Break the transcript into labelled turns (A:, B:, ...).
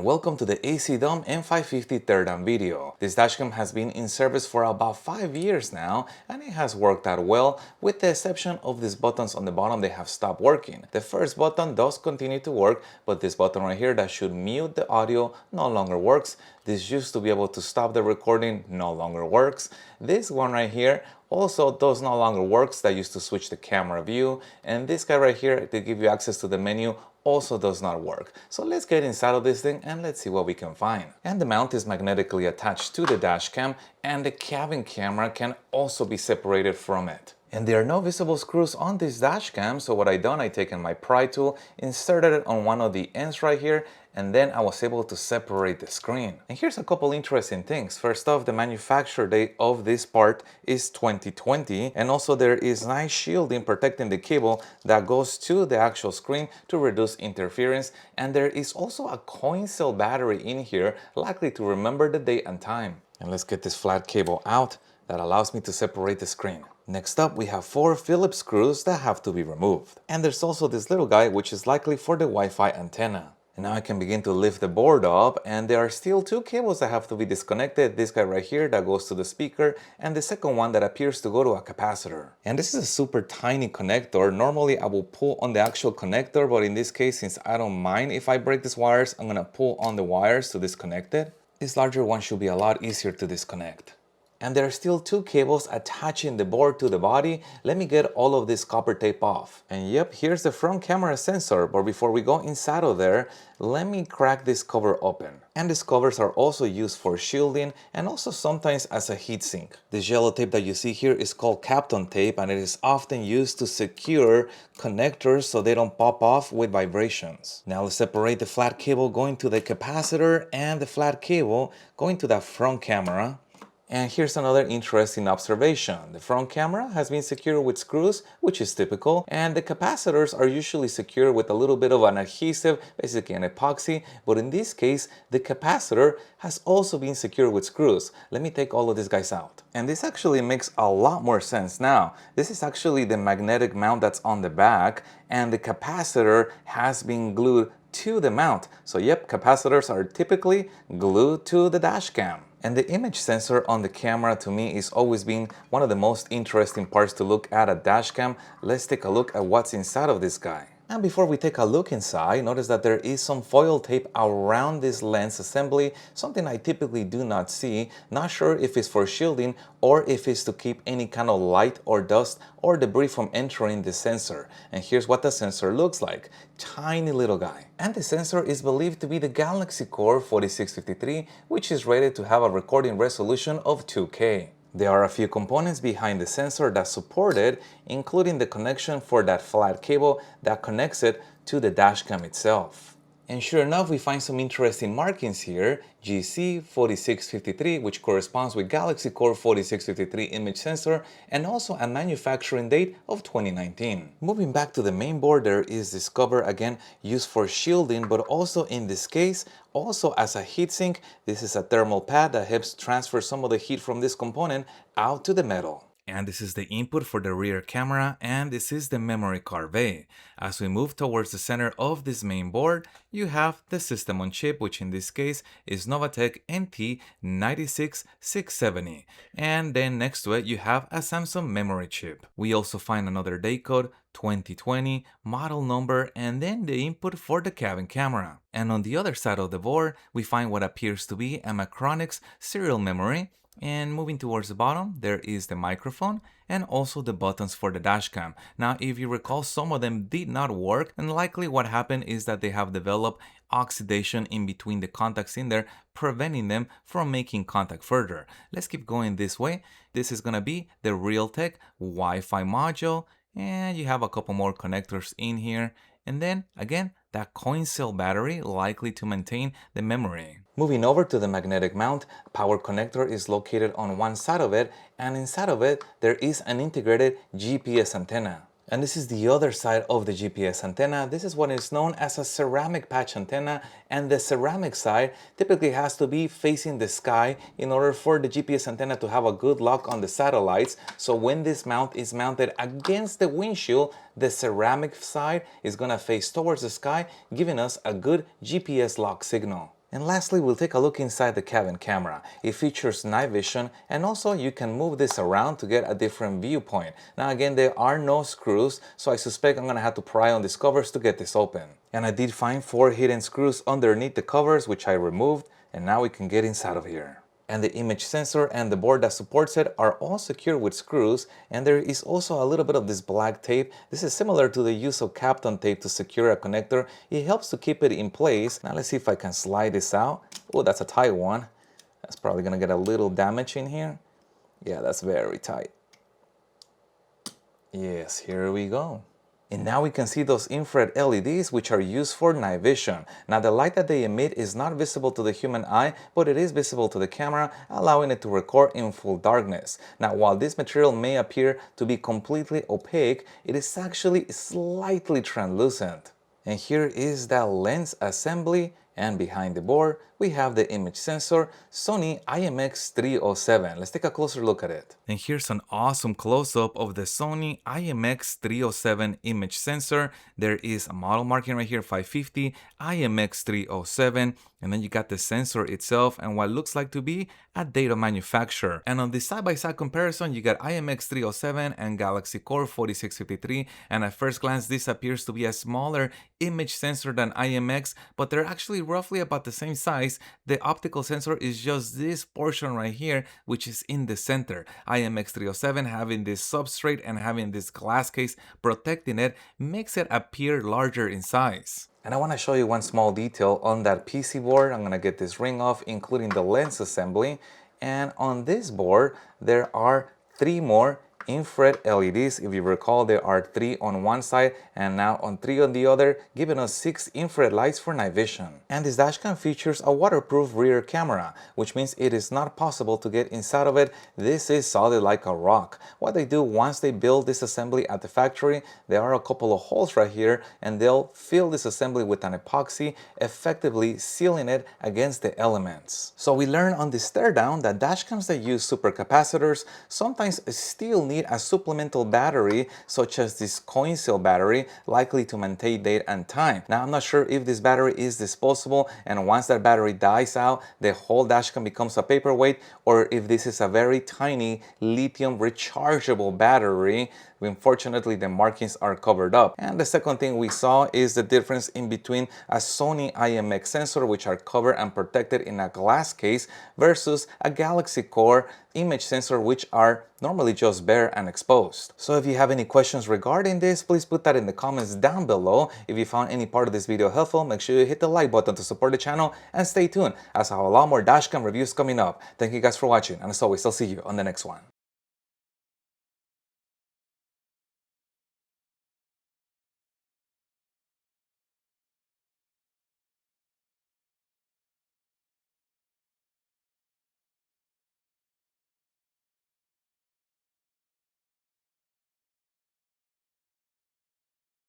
A: and welcome to the AZDOME M550 teardown video. This dashcam has been in service for about 5 years now and it has worked out well, with the exception of these buttons on the bottom. They have stopped working. The first button does continue to work, but this button right here that should mute the audio no longer works. This used to be able to stop the recording, no longer works. This one right here also does no longer works, that used to switch the camera view, and this guy right here to give you access to the menu also does not work. So let's get inside of this thing and let's see what we can find. And the mount is magnetically attached to the dash cam, and the cabin camera can also be separated from it. And there are no visible screws on this dash cam, so what I done, I taken my pry tool, inserted it on one of the ends right here, and then I was able to separate the screen. And here's a couple interesting things. First off, the manufacture date of this part is 2020, and also there is nice shielding protecting the cable that goes to the actual screen to reduce interference, and there is also a coin cell battery in here, likely to remember the date and time. And let's get this flat cable out that allows me to separate the screen. Next up, we have 4 Phillips screws that have to be removed. And there's also this little guy, which is likely for the Wi-Fi antenna. And now I can begin to lift the board up, and there are still 2 cables that have to be disconnected. This guy right here that goes to the speaker, and the second one that appears to go to a capacitor. And this is a super tiny connector. Normally I will pull on the actual connector, but in this case, since I don't mind if I break these wires, I'm gonna pull on the wires to disconnect it. This larger one should be a lot easier to disconnect. And there are still 2 cables attaching the board to the body. Let me get all of this copper tape off. And yep, here's the front camera sensor, but before we go inside of there, let me crack this cover open. And these covers are also used for shielding and also sometimes as a heatsink. This yellow tape that you see here is called Kapton tape, and it is often used to secure connectors so they don't pop off with vibrations. Now let's separate the flat cable going to the capacitor and the flat cable going to that front camera. And here's another interesting observation. The front camera has been secured with screws, which is typical, and the capacitors are usually secured with a little bit of an adhesive, basically an epoxy, but in this case, the capacitor has also been secured with screws. Let me take all of these guys out. And this actually makes a lot more sense now. This is actually the magnetic mount that's on the back, and the capacitor has been glued to the mount. So yep, capacitors are typically glued to the dash cam. And the image sensor on the camera to me is always been one of the most interesting parts to look at a dashcam. Let's take a look at what's inside of this guy. And before we take a look inside, notice that there is some foil tape around this lens assembly, something I typically do not see. Not sure if it's for shielding or if it's to keep any kind of light or dust or debris from entering the sensor. And here's what the sensor looks like. Tiny little guy. And the sensor is believed to be the Galaxy Core 4653, which is rated to have a recording resolution of 2K. There are a few components behind the sensor that support it, including the connection for that flat cable that connects it to the dashcam itself. And sure enough, we find some interesting markings here. GC4653, which corresponds with Galaxy Core 4653 image sensor, and also a manufacturing date of 2019. Moving back to the main board, there is this cover, again used for shielding, but also in this case also as a heatsink. This is a thermal pad that helps transfer some of the heat from this component out to the metal. And this is the input for the rear camera, and this is the memory card bay. As we move towards the center of this main board, you have the system on chip, which in this case is Novatec NT96670. And then next to it, you have a Samsung memory chip. We also find another date code, 2020, model number, and then the input for the cabin camera. And on the other side of the board, we find what appears to be a Macronix serial memory. And moving towards the bottom, there is the microphone and also the buttons for the dashcam. Now, if you recall, some of them did not work, and likely what happened is that they have developed oxidation in between the contacts in there, preventing them from making contact further. Let's keep going this way. This is gonna be the Realtek Wi-Fi module, and you have a couple more connectors in here. And then again, that coin cell battery, likely to maintain the memory. Moving over to the magnetic mount, power connector is located on one side of it, and inside of it there is an integrated GPS antenna. And this is the other side of the GPS antenna. This is what is known as a ceramic patch antenna, and the ceramic side typically has to be facing the sky in order for the GPS antenna to have a good lock on the satellites. So when this mount is mounted against the windshield, the ceramic side is gonna face towards the sky, giving us a good GPS lock signal. And lastly, we'll take a look inside the cabin camera. It features night vision, and also you can move this around to get a different viewpoint. Now again, there are no screws, so I suspect I'm gonna have to pry on these covers to get this open. And I did find 4 hidden screws underneath the covers, which I removed, and now we can get inside of here. And the image sensor and the board that supports it are all secured with screws, and there is also a little bit of this black tape. This is similar to the use of Kapton tape to secure a connector. It helps to keep it in place. Now let's see if I can slide this out. Oh, that's a tight one. That's probably gonna get a little damage in here. Yeah, that's very tight. Yes, here we go. And now we can see those infrared LEDs, which are used for night vision. Now the light that they emit is not visible to the human eye, but it is visible to the camera, allowing it to record in full darkness. Now while this material may appear to be completely opaque, it is actually slightly translucent. And here is that lens assembly, and behind the board we have the image sensor, Sony IMX307. Let's take a closer look at it. And here's an awesome close-up of the Sony IMX307 image sensor. There is a model marking right here, 550 IMX307, and then you got the sensor itself and what looks like to be a date of manufacture. And on the side-by-side comparison, you got IMX307 and Galaxy Core 4653, and at first glance this appears to be a smaller image sensor than IMX, but they're actually roughly about the same size. The optical sensor is just this portion right here, which is in the center. IMX307 having this substrate and having this glass case protecting it makes it appear larger in size. And I want to show you one small detail on that PC board. I'm going to get this ring off, including the lens assembly. And on this board, there are 3 more infrared LEDs. If you recall, there are 3 on one side and now on 3 on the other, giving us 6 infrared lights for night vision. And this dashcam features a waterproof rear camera, which means it is not possible to get inside of it. This is solid like a rock. What they do once they build this assembly at the factory, there are a couple of holes right here, and they'll fill this assembly with an epoxy, effectively sealing it against the elements. So we learned on this teardown that dashcams that use supercapacitors sometimes still need a supplemental battery, such as this coin cell battery, likely to maintain date and time. Now I'm not sure if this battery is disposable, and once that battery dies out, the whole dashcam becomes a paperweight, or if this is a very tiny lithium rechargeable battery. Unfortunately, the markings are covered up. And the second thing we saw is the difference in between a Sony IMX sensor, which are covered and protected in a glass case, versus a Galaxy Core image sensor, which are normally just bare and exposed. So if you have any questions regarding this, please put that in the comments down below. If you found any part of this video helpful, make sure you hit the like button to support the channel, and stay tuned as I have a lot more dashcam reviews coming up. Thank you guys for watching, and as always, I'll see you on the next one.